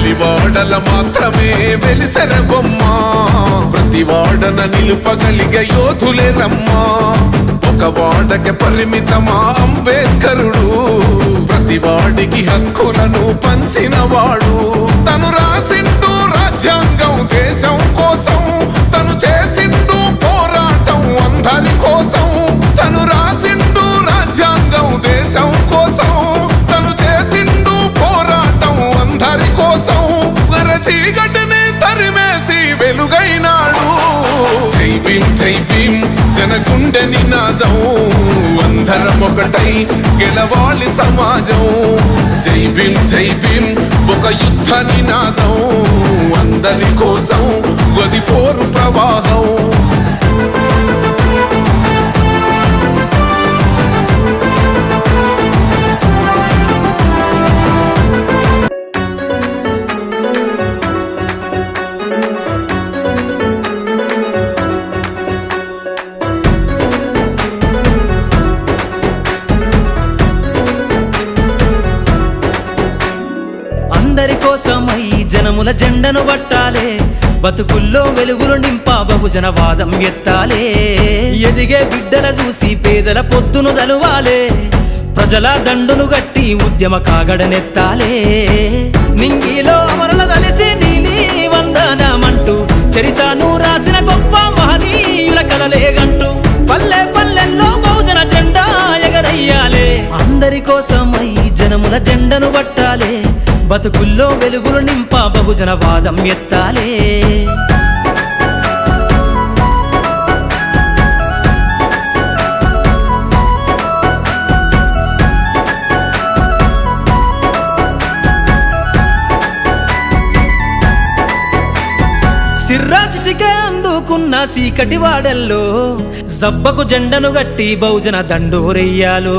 వెలివాడల మాత్రమే వెలిసెర బొమ్మ ప్రతి వాడన నిలుపగలిగే యోధులే రమ్మా ఒక వాడకి పరిమితమా అంబేద్కరుడు ప్రతి వాడికి హక్కులను పంచినవాడు తను రాసిండు రాజ్యాంగం దేశం కోసం తను చేసిండు పోరాటం అందరి కోసం తను రాసిండు రాజ్యాంగం దేశం కోసం తను చేసిండు పోరాటం అందరి కోసం చీకటిని తరిమేసి వెలుగైనాడు జై భీం జనగుండె నినాదం అందరం ఒకటై గెలవాలి సమాజం జై భీం ఒక యుద్ధ నినాదం అందరి కోసం గది పోరు ప్రవాహం అందరి కోసమై జనముల జెండను పట్టాలే బతుకుల్లో వెలుగులు నింపా బహుజన వాదం ఎత్తాలే ఎదిగే బిడ్డల చూసి పేదల పొద్దును దలువాలే ప్రజల దండును గట్టి ఉద్యమ కాగడనెత్తాలే నింగిలో అమరుల దలిసి నీలి వందనమంటూ చరితను రాసిన గొప్ప మహనీయుల కలలేగంటూ పల్లె పల్లెల్లో బహుజన జెండా ఎగరయ్యాలే అందరి కోసమై జనముల జెండను పట్టాలే బతుకుల్లో వెలుగులు నింపా బహుజన వాదం ఎత్తాలే సిర్రాసిటికే అందుకున్న సీకటి వాడల్లో జబ్బకు జెండను గట్టి బహుజన దండోరెయ్యాలు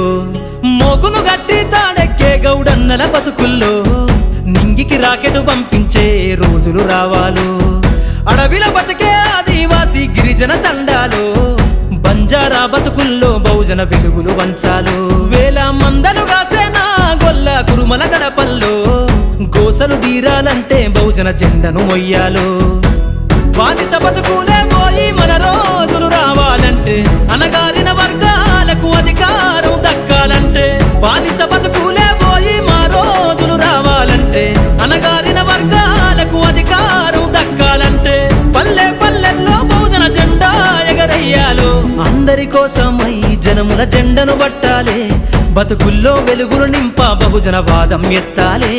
మోగును గట్టి తాడెక్కే గౌడన్నల బతుకుల్లో నింగికి రాకెట్ పంపించే రోజులు రావాలు అడవిల బతికే ఆదివాసి గిరిజన తండాలు బంజారా బతుకుల్లో బహుజన వెలుగులు వంచాలు వేల మందలు కాసేనా గొల్ల కురుమల గడపల్లో గోసలు తీరాలంటే బహుజన జెండను మొయ్యాలు బానిస బతుకులే పోయి మన రోజులు రావాలంటే అనగారిన వర్గాలకు అధికారం దక్కాలంటే బానిస బతుకులే పోయి మా రోజులు రావాలంటే అనగారిన వర్గాలకు అధికారం దక్కాలంటే పల్లె పల్లెల్లో బహుజన జెండా ఎగరయ్యాలు అందరి కోసమై జనముల జెండను పట్టాలే బతుకుల్లో వెలుగులు నింపా బహుజన వాదం ఎత్తాలే